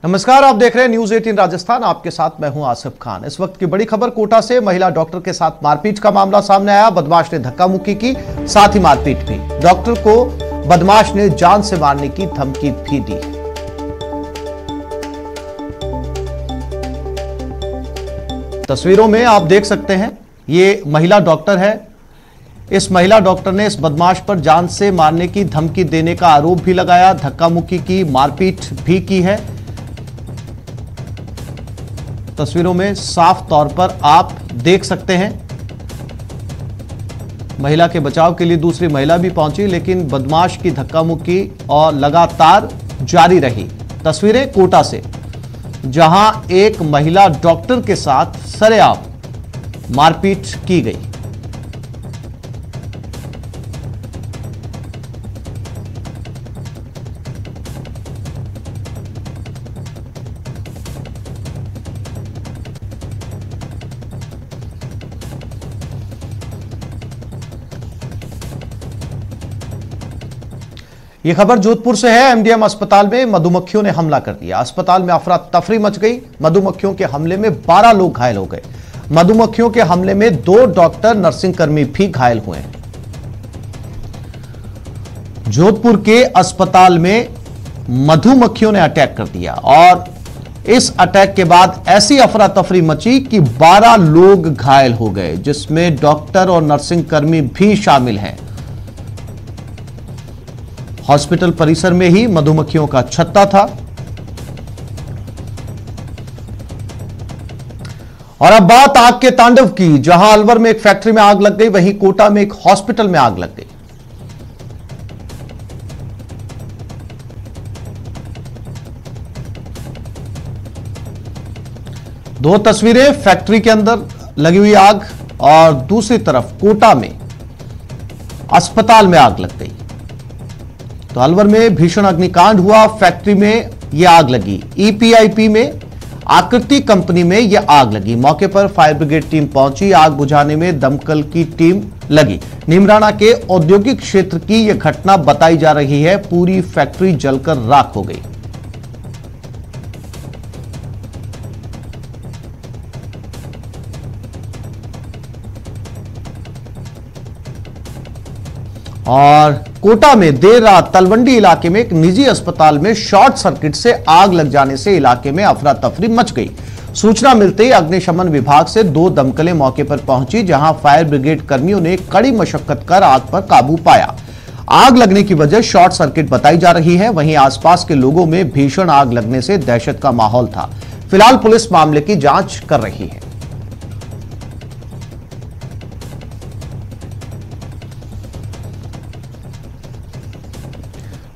नमस्कार, आप देख रहे हैं न्यूज 18 राजस्थान। आपके साथ मैं हूं आसिफ खान। इस वक्त की बड़ी खबर कोटा से महिला डॉक्टर के साथ मारपीट का मामला सामने आया। बदमाश ने धक्का मुक्की की, साथ ही मारपीट भी। डॉक्टर को बदमाश ने जान से मारने की धमकी भी दी। तस्वीरों में आप देख सकते हैं, ये महिला डॉक्टर है। इस महिला डॉक्टर ने इस बदमाश पर जान से मारने की धमकी देने का आरोप भी लगाया, धक्का मुक्की की, मारपीट भी की है। तस्वीरों में साफ तौर पर आप देख सकते हैं। महिला के बचाव के लिए दूसरी महिला भी पहुंची, लेकिन बदमाश की धक्का मुक्की और लगातार जारी रही। तस्वीरें कोटा से, जहां एक महिला डॉक्टर के साथ सरेआम मारपीट की गई। यह खबर जोधपुर से है। एमडीएम अस्पताल में मधुमक्खियों ने हमला कर दिया। अस्पताल में अफरा तफरी मच गई। मधुमक्खियों के हमले में 12 लोग घायल हो गए। मधुमक्खियों के हमले में 2 डॉक्टर नर्सिंग कर्मी भी घायल हुए हैं। जोधपुर के अस्पताल में मधुमक्खियों ने अटैक कर दिया और इस अटैक के बाद ऐसी अफरा तफरी मची कि 12 लोग घायल हो गए, जिसमें डॉक्टर और नर्सिंग कर्मी भी शामिल हैं। हॉस्पिटल परिसर में ही मधुमक्खियों का छत्ता था। और अब बात आग के तांडव की। जहां अलवर में एक फैक्ट्री में आग लग गई, वहीं कोटा में एक हॉस्पिटल में आग लग गई। दो तस्वीरें, फैक्ट्री के अंदर लगी हुई आग और दूसरी तरफ कोटा में अस्पताल में आग लग गई। तो अलवर में भीषण अग्निकांड हुआ। फैक्ट्री में यह आग लगी। ईपीआईपी में आकृति कंपनी में यह आग लगी। मौके पर फायर ब्रिगेड टीम पहुंची। आग बुझाने में दमकल की टीम लगी। नीमराना के औद्योगिक क्षेत्र की यह घटना बताई जा रही है। पूरी फैक्ट्री जलकर राख हो गई। और कोटा में देर रात तलवंडी इलाके में एक निजी अस्पताल में शॉर्ट सर्किट से आग लग जाने से इलाके में अफरा तफरी मच गई। सूचना मिलते ही अग्निशमन विभाग से 2 दमकलें मौके पर पहुंची, जहां फायर ब्रिगेड कर्मियों ने कड़ी मशक्कत कर आग पर काबू पाया। आग लगने की वजह शॉर्ट सर्किट बताई जा रही है। वहीं आसपास के लोगों में भीषण आग लगने से दहशत का माहौल था। फिलहाल पुलिस मामले की जांच कर रही है।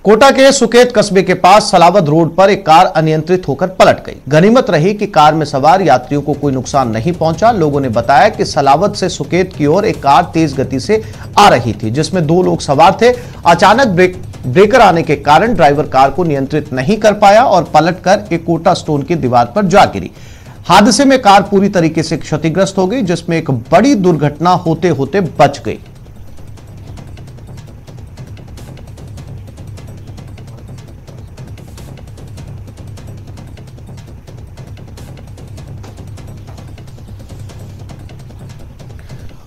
कोटा के सुकेत कस्बे के पास सलावद रोड पर एक कार अनियंत्रित होकर पलट गई। गनीमत रही कि कार में सवार यात्रियों को कोई नुकसान नहीं पहुंचा। लोगों ने बताया कि सलावद से सुकेत की ओर एक कार तेज गति से आ रही थी, जिसमें 2 लोग सवार थे। अचानक ब्रेकर आने के कारण ड्राइवर कार को नियंत्रित नहीं कर पाया और पलटकर एक कोटा स्टोन की दीवार पर जा गिरी। हादसे में कार पूरी तरीके से क्षतिग्रस्त हो गई, जिसमें एक बड़ी दुर्घटना होते होते बच गई।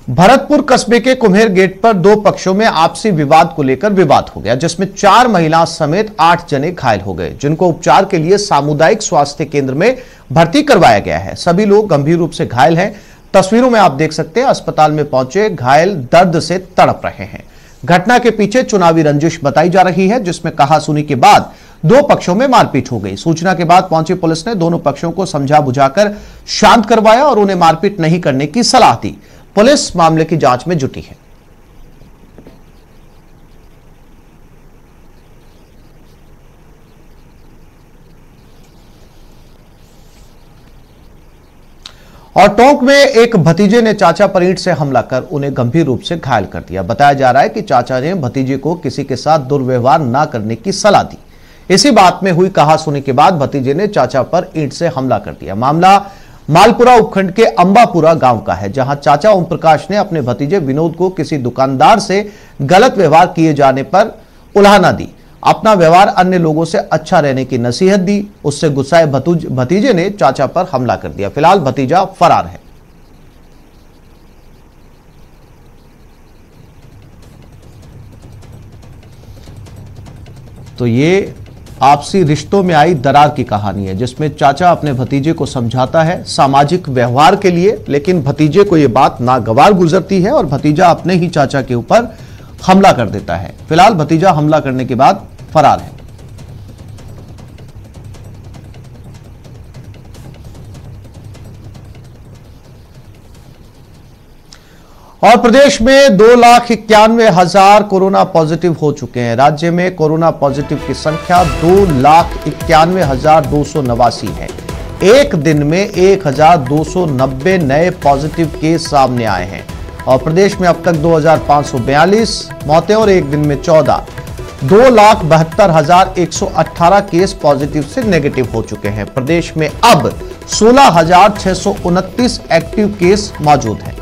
भरतपुर कस्बे के कुम्हेर गेट पर 2 पक्षों में आपसी विवाद को लेकर विवाद हो गया, जिसमें 4 महिलाओं समेत 8 जने घायल हो गए, जिनको उपचार के लिए सामुदायिक स्वास्थ्य केंद्र में भर्ती करवाया गया है। सभी लोग गंभीर रूप से घायल हैं। तस्वीरों में आप देख सकते हैं, अस्पताल में पहुंचे घायल दर्द से तड़प रहे हैं। घटना के पीछे चुनावी रंजिश बताई जा रही है, जिसमें कहासुनी के बाद 2 पक्षों में मारपीट हो गई। सूचना के बाद पहुंची पुलिस ने दोनों पक्षों को समझा बुझाकर शांत करवाया और उन्हें मारपीट नहीं करने की सलाह दी। पुलिस मामले की जांच में जुटी है। और टोंक में एक भतीजे ने चाचा पर ईंट से हमला कर उन्हें गंभीर रूप से घायल कर दिया। बताया जा रहा है कि चाचा ने भतीजे को किसी के साथ दुर्व्यवहार न करने की सलाह दी। इसी बात में हुई कहासुनी के बाद भतीजे ने चाचा पर ईंट से हमला कर दिया। मामला मालपुरा उपखंड के अंबापुरा गांव का है, जहां चाचा ओम प्रकाश ने अपने भतीजे विनोद को किसी दुकानदार से गलत व्यवहार किए जाने पर उलाहना दी। अपना व्यवहार अन्य लोगों से अच्छा रहने की नसीहत दी। उससे गुस्साए भतीजे ने चाचा पर हमला कर दिया। फिलहाल भतीजा फरार है। तो ये आपसी रिश्तों में आई दरार की कहानी है, जिसमें चाचा अपने भतीजे को समझाता है सामाजिक व्यवहार के लिए, लेकिन भतीजे को यह बात नागवार गुजरती है और भतीजा अपने ही चाचा के ऊपर हमला कर देता है। फिलहाल भतीजा हमला करने के बाद फरार है। और प्रदेश में 2,91,000 कोरोना पॉजिटिव हो चुके हैं। राज्य में कोरोना पॉजिटिव की संख्या 2,91,289 है। एक दिन में 1,290 नए पॉजिटिव केस सामने आए हैं और प्रदेश में अब तक 2,542 मौतें और एक दिन में 2,72,118 केस पॉजिटिव से नेगेटिव हो चुके हैं। प्रदेश में अब 16,629 एक्टिव केस मौजूद हैं।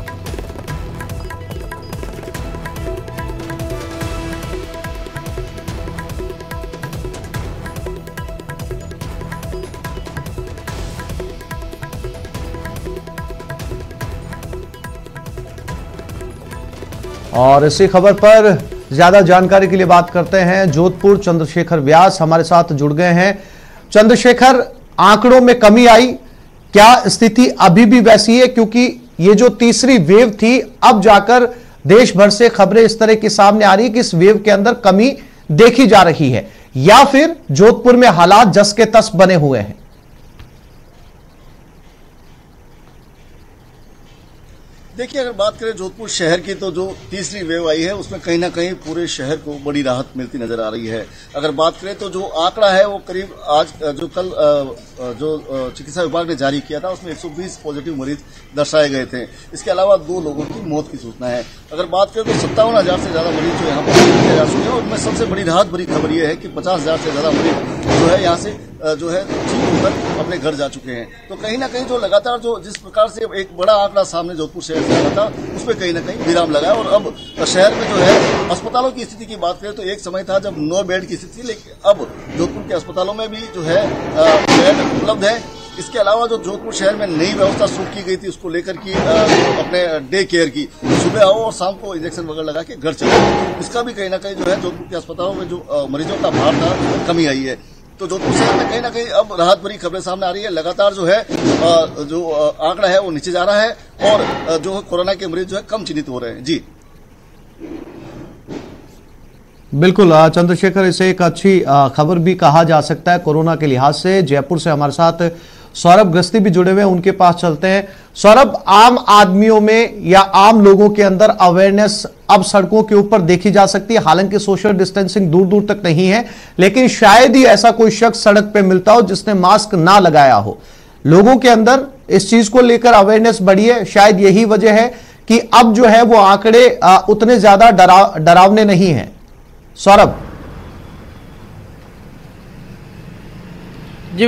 और इसी खबर पर ज्यादा जानकारी के लिए बात करते हैं। जोधपुर चंद्रशेखर व्यास हमारे साथ जुड़ गए हैं। चंद्रशेखर, आंकड़ों में कमी आई, क्या स्थिति अभी भी वैसी है? क्योंकि ये जो तीसरी वेव थी, अब जाकर देश भर से खबरें इस तरह की सामने आ रही है कि इस वेव के अंदर कमी देखी जा रही है, या फिर जोधपुर में हालात जस के तस बने हुए हैं? देखिए, अगर बात करें जोधपुर शहर की, तो जो तीसरी वेव आई है उसमें कहीं ना कहीं पूरे शहर को बड़ी राहत मिलती नजर आ रही है। अगर बात करें तो जो आंकड़ा है वो करीब आज जो कल जो चिकित्सा विभाग ने जारी किया था उसमें 120 पॉजिटिव मरीज दर्शाए गए थे। इसके अलावा 2 लोगों की मौत की सूचना है। अगर बात करें तो 57,000 से ज्यादा मरीज जो यहाँ पर किए जा चुके हैं और उनमें सबसे बड़ी राहत भरी खबर यह है कि 50,000 से ज्यादा मरीज जो है यहाँ से जो है ठीक होकर अपने घर जा चुके हैं। तो कहीं ना कहीं जो लगातार जो जिस प्रकार से एक बड़ा आंकड़ा सामने जोधपुर शहर से आ रहा था, उसमें कहीं ना कहीं विराम लगा है। और अब शहर में जो है अस्पतालों की स्थिति की बात करें तो एक समय था जब 9 बेड की स्थिति थी, लेकिन अब जोधपुर के अस्पतालों में भी जो है बेड उपलब्ध है। इसके अलावा जो जोधपुर शहर में नई व्यवस्था शुरू की गई थी उसको लेकर की अपने डे केयर की, सुबह आओ और शाम को इंजेक्शन वगैरह लगा के घर चले, इसका भी कहीं ना कहीं जो है जोधपुर के अस्पतालों में जो मरीजों का भार था कमी आई है। तो जोधपुर शहर में कहीं ना कहीं अब राहत भरी खबरें सामने आ रही है। लगातार जो है जो आंकड़ा है वो नीचे जा रहा है और जो कोरोना के मरीज जो है कम चिन्हित हो रहे हैं। जी बिल्कुल चंद्रशेखर, इसे एक अच्छी खबर भी कहा जा सकता है कोरोना के लिहाज से। जयपुर से हमारे साथ सौरभ गृहस्थी भी जुड़े हुए हैं, उनके पास चलते हैं। सौरभ, आम आदमियों में या आम लोगों के अंदर अवेयरनेस अब सड़कों के ऊपर देखी जा सकती है। हालांकि सोशल डिस्टेंसिंग दूर दूर तक नहीं है, लेकिन शायद ही ऐसा कोई शख्स सड़क पे मिलता हो जिसने मास्क ना लगाया हो। लोगों के अंदर इस चीज को लेकर अवेयरनेस बढ़ी है। शायद यही वजह है कि अब जो है वो आंकड़े उतने ज्यादा डरावने नहीं हैं। सौरभ जी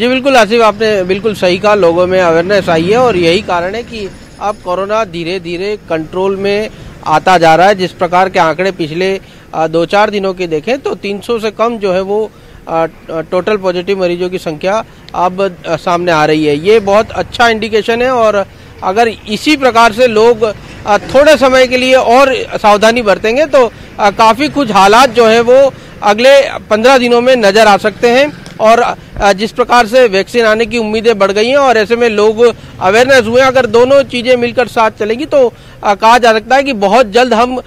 बिल्कुल आसिफ, आपने बिल्कुल सही कहा। लोगों में अवेयरनेस आई है और यही कारण है कि अब कोरोना धीरे धीरे कंट्रोल में आता जा रहा है। जिस प्रकार के आंकड़े पिछले 2-4 दिनों के देखें तो 300 से कम जो है वो टोटल पॉजिटिव मरीजों की संख्या अब सामने आ रही है। ये बहुत अच्छा इंडिकेशन है और अगर इसी प्रकार से लोग थोड़े समय के लिए और सावधानी बरतेंगे तो काफ़ी कुछ हालात जो है वो अगले 15 दिनों में नज़र आ सकते हैं। और जिस प्रकार से वैक्सीन आने की उम्मीदें बढ़ गई हैं और ऐसे में लोग अवेयरनेस हुए, अगर दोनों चीज़ें मिलकर साथ चलेंगी तो कहा जा सकता है कि बहुत जल्द हम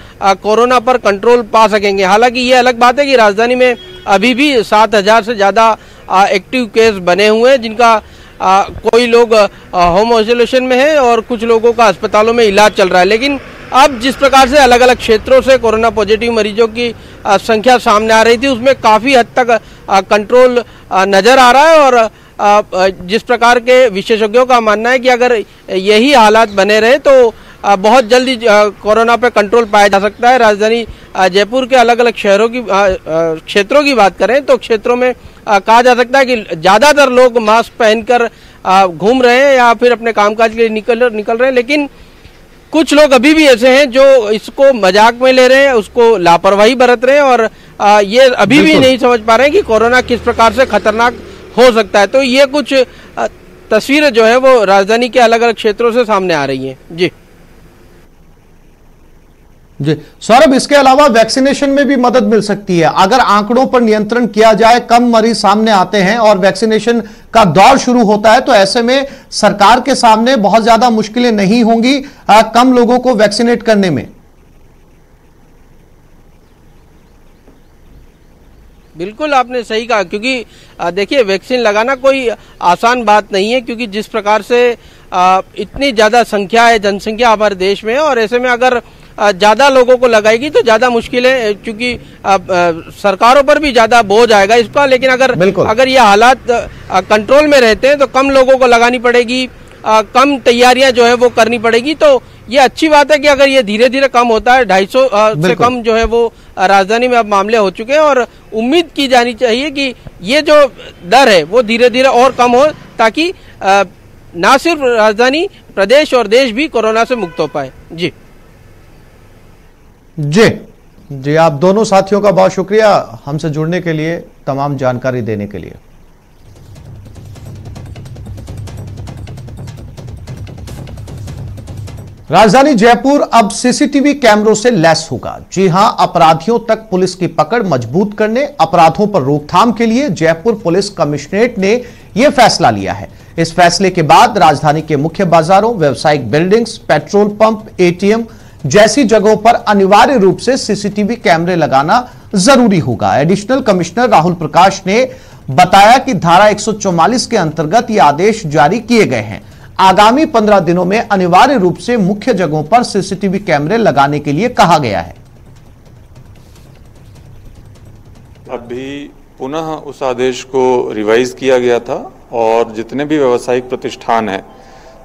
कोरोना पर कंट्रोल पा सकेंगे। हालांकि ये अलग बात है कि राजधानी में अभी भी 7,000 से ज़्यादा एक्टिव केस बने हुए हैं, जिनका कोई लोग होम आइसोलेशन में है और कुछ लोगों का अस्पतालों में इलाज चल रहा है। लेकिन अब जिस प्रकार से अलग अलग क्षेत्रों से कोरोना पॉजिटिव मरीजों की संख्या सामने आ रही थी, उसमें काफ़ी हद तक कंट्रोल नज़र आ रहा है। और जिस प्रकार के विशेषज्ञों का मानना है कि अगर यही हालात बने रहे तो बहुत जल्दी कोरोना पे कंट्रोल पाया जा सकता है। राजधानी जयपुर के अलग अलग शहरों की क्षेत्रों की बात करें तो क्षेत्रों में कहा जा सकता है कि ज़्यादातर लोग मास्क पहनकर घूम रहे हैं या फिर अपने कामकाज के लिए निकल रहे हैं, लेकिन कुछ लोग अभी भी ऐसे हैं जो इसको मजाक में ले रहे हैं, उसको लापरवाही बरत रहे हैं और ये अभी भी नहीं समझ पा रहे हैं कि कोरोना किस प्रकार से खतरनाक हो सकता है। तो ये कुछ तस्वीरें जो है वो राजधानी के अलग अलग क्षेत्रों से सामने आ रही हैं। जी जी सौरभ, इसके अलावा वैक्सीनेशन में भी मदद मिल सकती है अगर आंकड़ों पर नियंत्रण किया जाए, कम मरीज सामने आते हैं और वैक्सीनेशन का दौर शुरू होता है, तो ऐसे में सरकार के सामने बहुत ज्यादा मुश्किलें नहीं होंगी कम लोगों को वैक्सीनेट करने में। बिल्कुल आपने सही कहा, क्योंकि देखिए वैक्सीन लगाना कोई आसान बात नहीं है, क्योंकि जिस प्रकार से इतनी ज्यादा संख्या है, जनसंख्या हमारे देश में, और ऐसे में अगर ज्यादा लोगों को लगाएगी तो ज्यादा मुश्किलें, क्योंकि सरकारों पर भी ज्यादा बोझ आएगा इसका। लेकिन अगर ये हालात कंट्रोल में रहते हैं तो कम लोगों को लगानी पड़ेगी, कम तैयारियां जो है वो करनी पड़ेगी। तो ये अच्छी बात है कि अगर ये धीरे धीरे कम होता है, 250 से कम जो है वो राजधानी में अब मामले हो चुके हैं, और उम्मीद की जानी चाहिए कि ये जो दर है वो धीरे धीरे और कम हो, ताकि ना सिर्फ राजधानी, प्रदेश और देश भी कोरोना से मुक्त हो पाए। जी जी आप दोनों साथियों का बहुत शुक्रिया हमसे जुड़ने के लिए, तमाम जानकारी देने के लिए। राजधानी जयपुर अब सीसीटीवी कैमरों से लैस होगा। जी हां, अपराधियों तक पुलिस की पकड़ मजबूत करने, अपराधों पर रोकथाम के लिए जयपुर पुलिस कमिश्नरेट ने यह फैसला लिया है। इस फैसले के बाद राजधानी के मुख्य बाजारों, व्यावसायिक बिल्डिंग्स, पेट्रोल पंप, एटीएम जैसी जगहों पर अनिवार्य रूप से सीसीटीवी कैमरे लगाना जरूरी होगा। एडिशनल कमिश्नर राहुल प्रकाश ने बताया कि धारा 144 के अंतर्गत ये आदेश जारी किए गए हैं। आगामी 15 दिनों में अनिवार्य रूप से मुख्य जगहों पर सीसीटीवी कैमरे लगाने के लिए कहा गया है। अभी पुनः उस आदेश को रिवाइज किया गया था, और जितने भी व्यावसायिक प्रतिष्ठान हैं,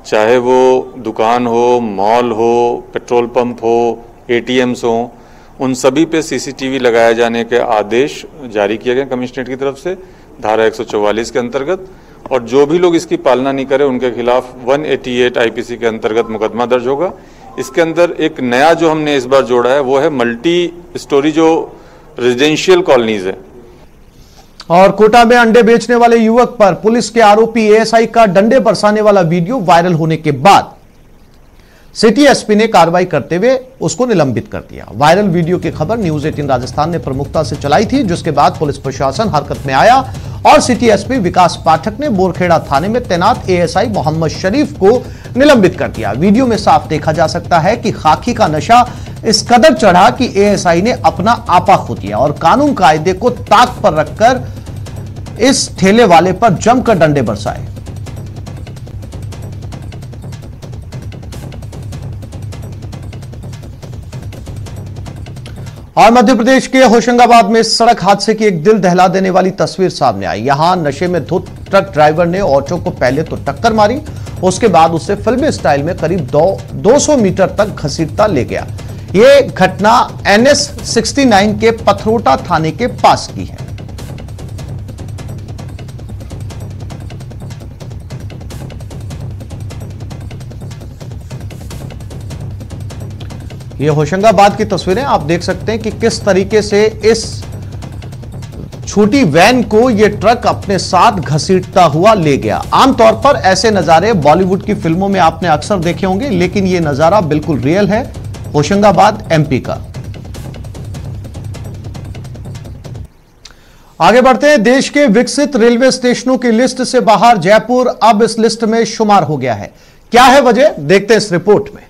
चाहे वो दुकान हो, मॉल हो, पेट्रोल पंप हो, एटीएम्स हो, उन सभी पे सीसीटीवी लगाए जाने के आदेश जारी किए गए कमिश्नरेट की तरफ से धारा 144 के अंतर्गत। और जो भी लोग इसकी पालना नहीं करें उनके खिलाफ 188 आईपीसी के अंतर्गत मुकदमा दर्ज होगा। इसके अंदर एक नया जो हमने इस बार जोड़ा है वो है मल्टी स्टोरी जो रेजिडेंशियल कॉलोनीज है। और कोटा में अंडे बेचने वाले युवक पर पुलिस के आरोपी एएसआई का डंडे बरसाने वाला वीडियो वायरल होने के बाद सिटी एसपी ने कार्रवाई करते हुए उसको निलंबित कर दिया। वायरल वीडियो की खबर न्यूज 18 राजस्थान ने प्रमुखता से चलाई थी, जिसके बाद पुलिस प्रशासन हरकत में आया और सिटी एसपी विकास पाठक ने बोरखेड़ा थाने में तैनात एएसआई मोहम्मद शरीफ को निलंबित कर दिया। वीडियो में साफ देखा जा सकता है कि खाकी का नशा इस कदर चढ़ा कि एएसआई ने अपना आपा खो दिया और कानून कायदे को ताक पर रखकर इस ठेले वाले पर जमकर डंडे बरसाए। और मध्य प्रदेश के होशंगाबाद में सड़क हादसे की एक दिल दहला देने वाली तस्वीर सामने आई। यहां नशे में धुत ट्रक ड्राइवर ने ऑटो को पहले तो टक्कर मारी, उसके बाद उसे फिल्मी स्टाइल में करीब 200 मीटर तक घसीटता ले गया। यह घटना NS 69 के पथरोटा थाने के पास की है। ये होशंगाबाद की तस्वीरें आप देख सकते हैं कि किस तरीके से इस छोटी वैन को ये ट्रक अपने साथ घसीटता हुआ ले गया। आमतौर पर ऐसे नजारे बॉलीवुड की फिल्मों में आपने अक्सर देखे होंगे, लेकिन ये नजारा बिल्कुल रियल है, होशंगाबाद MP का। आगे बढ़ते हैं। देश के विकसित रेलवे स्टेशनों की लिस्ट से बाहर जयपुर अब इस लिस्ट में शुमार हो गया है। क्या है वजह, देखते हैं इस रिपोर्ट में।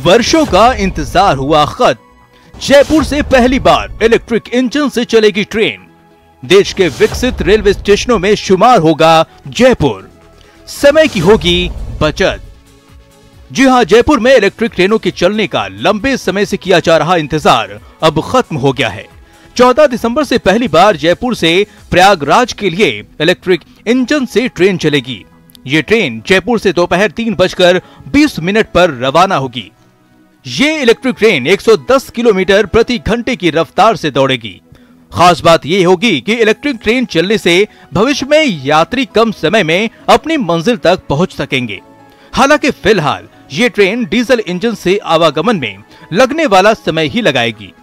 वर्षों का इंतजार हुआ खत्म। जयपुर से पहली बार इलेक्ट्रिक इंजन से चलेगी ट्रेन। देश के विकसित रेलवे स्टेशनों में शुमार होगा जयपुर। समय की होगी बचत। जी हां, जयपुर में इलेक्ट्रिक ट्रेनों के चलने का लंबे समय से किया जा रहा इंतजार अब खत्म हो गया है। 14 दिसंबर से पहली बार जयपुर से प्रयागराज के लिए इलेक्ट्रिक इंजन से ट्रेन चलेगी। ये ट्रेन जयपुर से दोपहर 3:20 पर रवाना होगी। ये इलेक्ट्रिक ट्रेन 110 किलोमीटर प्रति घंटे की रफ्तार से दौड़ेगी। खास बात यह होगी कि इलेक्ट्रिक ट्रेन चलने से भविष्य में यात्री कम समय में अपनी मंजिल तक पहुंच सकेंगे। हालांकि फिलहाल ये ट्रेन डीजल इंजन से आवागमन में लगने वाला समय ही लगाएगी।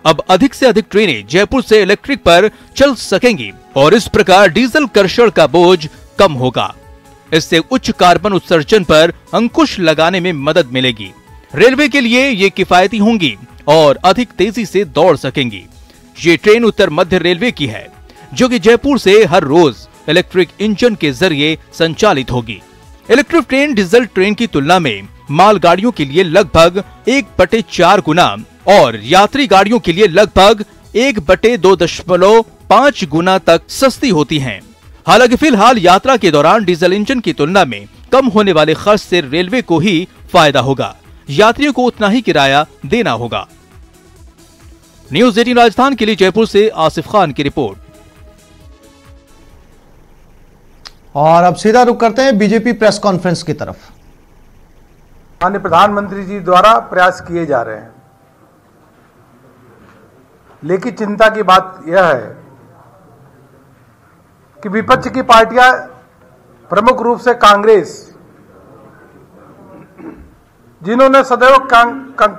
अब अधिक से अधिक ट्रेनें जयपुर से इलेक्ट्रिक पर चल सकेंगी और इस प्रकार डीजल कर्षण का बोझ कम होगा। इससे उच्च कार्बन उत्सर्जन पर अंकुश लगाने में मदद मिलेगी। रेलवे के लिए ये किफायती होंगी और अधिक तेजी से दौड़ सकेंगी। ये ट्रेन उत्तर मध्य रेलवे की है, जो कि जयपुर से हर रोज इलेक्ट्रिक इंजन के जरिए संचालित होगी। इलेक्ट्रिक ट्रेन डीजल ट्रेन की तुलना में मालगाड़ियों के लिए लगभग 1/4 गुना और यात्री गाड़ियों के लिए लगभग 1/2.5 गुना तक सस्ती होती हैं। हालांकि फिलहाल यात्रा के दौरान डीजल इंजन की तुलना में कम होने वाले खर्च से रेलवे को ही फायदा होगा। यात्रियों को उतना ही किराया देना होगा। न्यूज़ 18 राजस्थान के लिए जयपुर से आसिफ खान की रिपोर्ट। और अब सीधा रुख करते हैं बीजेपी प्रेस कॉन्फ्रेंस की तरफ। माननीय प्रधानमंत्री जी द्वारा प्रयास किए जा रहे हैं, लेकिन चिंता की बात यह है कि विपक्ष की पार्टियां, प्रमुख रूप से कांग्रेस, जिन्होंने सदैव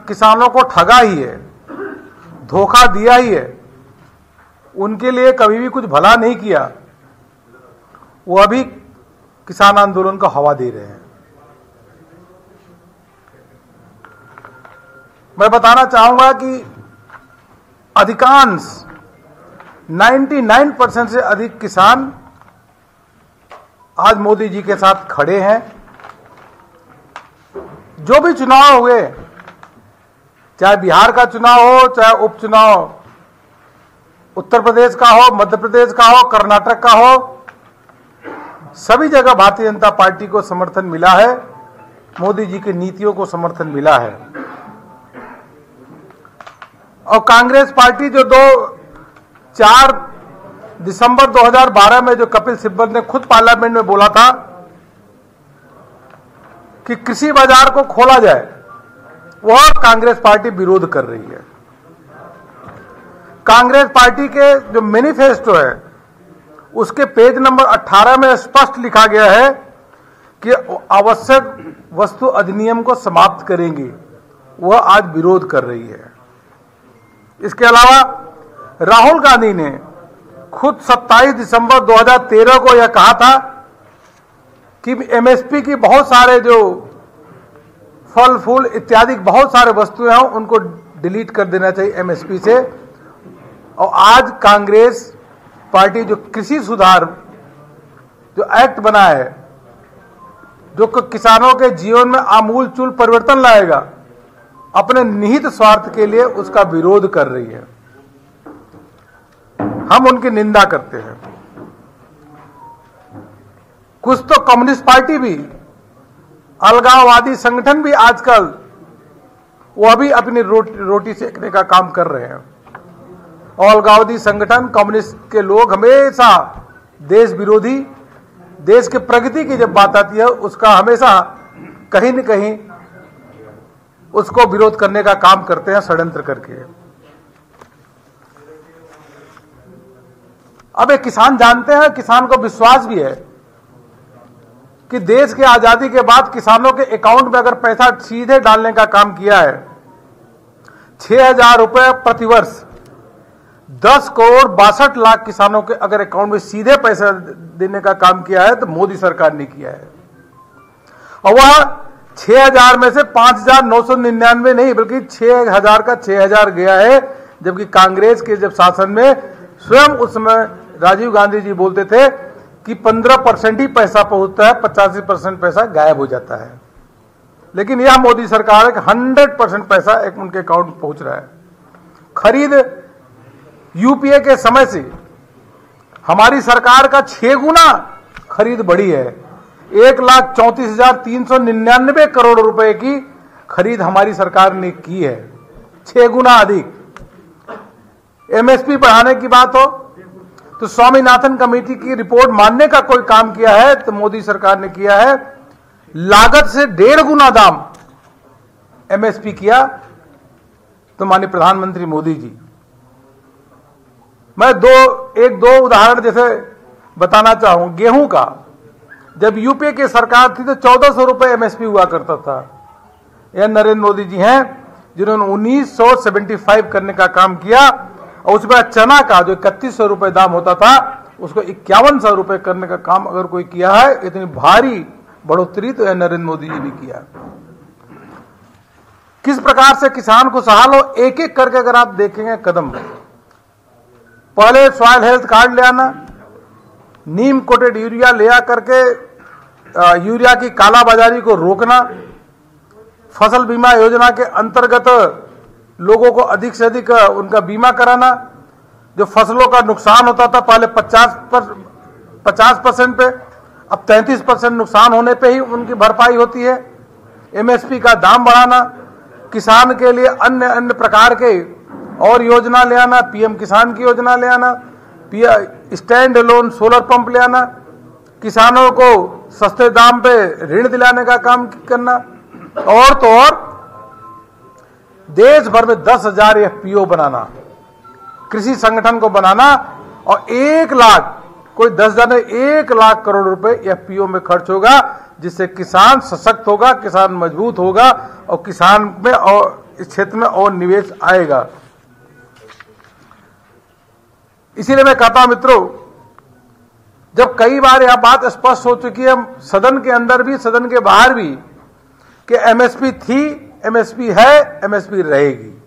किसानों को ठगा ही है, धोखा दिया ही है, उनके लिए कभी भी कुछ भला नहीं किया, वो अभी किसान आंदोलन को हवा दे रहे हैं। मैं बताना चाहूंगा कि अधिकांश 99% से अधिक किसान आज मोदी जी के साथ खड़े हैं। जो भी चुनाव हुए, चाहे बिहार का चुनाव हो, चाहे उपचुनाव उत्तर प्रदेश का हो, मध्य प्रदेश का हो, कर्नाटक का हो, सभी जगह भारतीय जनता पार्टी को समर्थन मिला है, मोदी जी की नीतियों को समर्थन मिला है। और कांग्रेस पार्टी जो 4 दिसंबर 2012 में जो कपिल सिब्बल ने खुद पार्लियामेंट में बोला था कि कृषि बाजार को खोला जाए, वह कांग्रेस पार्टी विरोध कर रही है। कांग्रेस पार्टी के जो मैनिफेस्टो है उसके पेज नंबर 18 में स्पष्ट लिखा गया है कि आवश्यक वस्तु अधिनियम को समाप्त करेंगी, वह आज विरोध कर रही है। इसके अलावा राहुल गांधी ने खुद 27 दिसंबर 2013 को यह कहा था कि एमएसपी की बहुत सारे जो फल फूल इत्यादि बहुत सारे वस्तुएं हैं उनको डिलीट कर देना चाहिए एमएसपी से। और आज कांग्रेस पार्टी जो कृषि सुधार जो एक्ट बना है, जो किसानों के जीवन में आमूलचूल परिवर्तन लाएगा, अपने निहित स्वार्थ के लिए उसका विरोध कर रही है। हम उनकी निंदा करते हैं। कुछ तो कम्युनिस्ट पार्टी भी, अलगाववादी संगठन भी आजकल वह भी अपनी रोटी सेकने का काम कर रहे हैं। अलगाववादी संगठन, कम्युनिस्ट के लोग हमेशा देश विरोधी, देश के प्रगति की जब बात आती है उसका हमेशा कहीं न कहीं उसको विरोध करने का काम करते हैं, षड्यंत्र करके। अब एक किसान जानते हैं, किसान को विश्वास भी है कि देश के आजादी के बाद किसानों के अकाउंट में अगर पैसा सीधे डालने का काम किया है, 6,000 रुपए प्रतिवर्ष, 10 करोड़ 62 लाख किसानों के अगर अकाउंट में सीधे पैसा देने का काम किया है तो मोदी सरकार ने किया है। और वह 6,000 में से 5,999 नहीं बल्कि 6,000 का 6,000 गया है, जबकि कांग्रेस के जब शासन में स्वयं उस समय राजीव गांधी जी बोलते थे कि 15% ही पैसा पहुंचता है, 85% पैसा गायब हो जाता है। लेकिन यह मोदी सरकार है कि 100% पैसा एक उनके अकाउंट में पहुंच रहा है। खरीद यूपीए के समय से हमारी सरकार का 6 गुना खरीद बढ़ी है। 1,34,399 करोड़ रुपए की खरीद हमारी सरकार ने की है, 6 गुना अधिक। एमएसपी बढ़ाने की बात हो तो स्वामीनाथन कमेटी की रिपोर्ट मानने का कोई काम किया है तो मोदी सरकार ने किया है। लागत से 1.5 गुना दाम एमएसपी किया तो माननीय प्रधानमंत्री मोदी जी। मैं एक दो उदाहरण जैसे बताना चाहूं। गेहूं का जब यूपीए की सरकार थी तो 1,400 रुपए एमएसपी हुआ करता था, यह नरेंद्र मोदी जी हैं, जिन्होंने 1975 करने का काम किया और उसके बाद चना का जो 3100 रुपए दाम होता था उसको 5100 रुपए करने का काम अगर कोई किया है, इतनी भारी बढ़ोतरी तो यह नरेंद्र मोदी जी ने किया। किस प्रकार से किसान को सहालो, एक एक करके अगर आप देखेंगे कदम, पहले सॉइल हेल्थ कार्ड ले आना, नीम कोटेड यूरिया ले आ करके यूरिया की कालाबाजारी को रोकना, फसल बीमा योजना के अंतर्गत लोगों को अधिक से अधिक उनका बीमा कराना, जो फसलों का नुकसान होता था पहले 50% पे, अब 33% नुकसान होने पे ही उनकी भरपाई होती है। एमएसपी का दाम बढ़ाना, किसान के लिए अन्य अन्य प्रकार के और योजना ले आना, पीएम किसान की योजना ले आना, स्टैंड अलोन सोलर पंप ले आना, किसानों को सस्ते दाम पे ऋण दिलाने का काम करना, और तो और देश भर में 10,000 एफपीओ बनाना, कृषि संगठन को बनाना, और 1 लाख, कोई 10,000 1 लाख करोड़ रुपए एफपीओ में खर्च होगा, जिससे किसान सशक्त होगा, किसान मजबूत होगा और किसान में और इस क्षेत्र में और निवेश आएगा। इसीलिए मैं कहता हूं मित्रों, जब कई बार यह बात स्पष्ट हो चुकी है सदन के अंदर भी सदन के बाहर भी कि एमएसपी थी, एमएसपी है, एमएसपी रहेगी,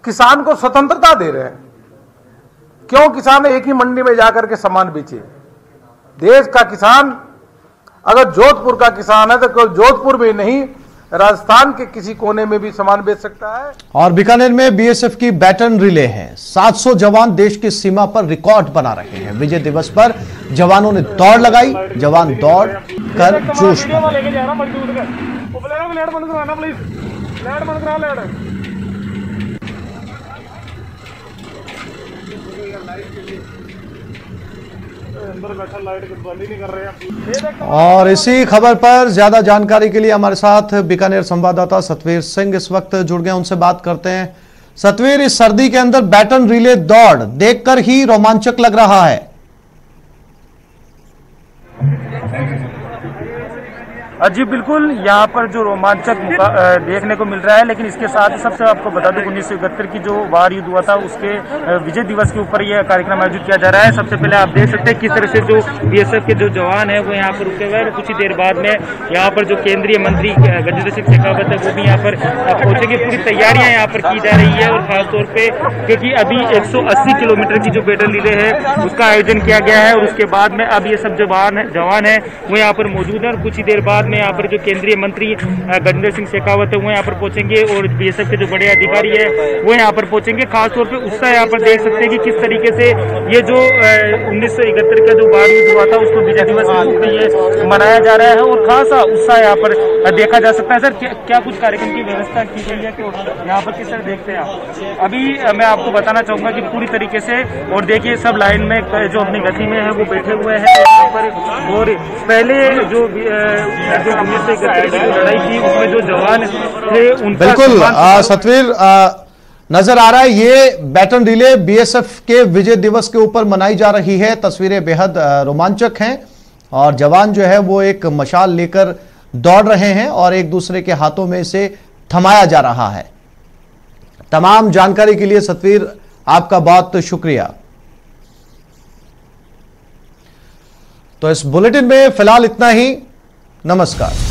किसान को स्वतंत्रता दे रहे हैं। क्यों किसान एक ही मंडी में जाकर के सामान बेचे? देश का किसान अगर जोधपुर का किसान है तो कोई जोधपुर में नहीं, राजस्थान के किसी कोने में भी सामान बेच सकता है। और बीकानेर में बीएसएफ की बैटन रिले है। 700 जवान देश की सीमा पर रिकॉर्ड बना रहे हैं। विजय दिवस पर जवानों ने दौड़ लगाई, जवान दौड़ कर जोश में। और इसी खबर पर ज्यादा जानकारी के लिए हमारे साथ बीकानेर संवाददाता सतवीर सिंह इस वक्त जुड़ गए, उनसे बात करते हैं। सतवीर, इस सर्दी के अंदर बैटन रिले दौड़ देखकर ही रोमांचक लग रहा है। जी बिल्कुल, यहाँ पर जो रोमांचक देखने को मिल रहा है, लेकिन इसके साथ सबसे आपको बता दूं 1971 की जो वार युद्ध हुआ था उसके विजय दिवस के ऊपर यह कार्यक्रम आयोजित किया जा रहा है। सबसे पहले आप देख सकते हैं किस तरह से जो बीएसएफ के जो जवान है वो यहाँ पर रुके हुए हैं। कुछ ही देर बाद में यहाँ पर जो केंद्रीय मंत्री गजेंद्र सिंह शेखावत है वो भी यहाँ पर पहुंचेंगे। पूरी तैयारियां यहाँ पर की जा रही है और खासतौर पे क्योंकि अभी 180 किलोमीटर की जो बैटन रिले है उसका आयोजन किया गया है और उसके बाद में अब ये सब जवान है वो यहाँ पर मौजूद है और कुछ ही देर बाद में यहाँ पर जो केंद्रीय मंत्री गजेंद्र सिंह शेखावत है वो यहाँ पर पहुंचेंगे और बीएसएफ के जो बड़े अधिकारी है वो यहाँ पर पहुंचेंगे। खासतौर पे उत्साह यहाँ पर देख सकते हैं कि किस तरीके से ये जो 1971 का जो वार युद्ध हुआ था उसको विजय दिवस के रूप में ये मनाया जा रहा है और खासा उत्साह यहाँ पर देखा जा सकता है। सर क्या कुछ कार्यक्रम की व्यवस्था की गई है कि यहाँ पर किस तरह देखते हैं आप? अभी मैं आपको बताना चाहूंगा कि पूरी तरीके से, और देखिए सब लाइन में जो अपनी गति में है वो बैठे हुए हैं यहाँ पर, और पहले जो लड़ाई की उसमें जो जवान थे उनका बिल्कुल सतवीर नजर आ रहा है। ये बैटन रिले बीएसएफ के विजय दिवस के ऊपर मनाई जा रही है। तस्वीरें बेहद रोमांचक हैं और जवान जो है वो एक मशाल लेकर दौड़ रहे हैं और एक दूसरे के हाथों में इसे थमाया जा रहा है। तमाम जानकारी के लिए सतवीर आपका बहुत शुक्रिया। तो इस बुलेटिन में फिलहाल इतना ही। नमस्कार।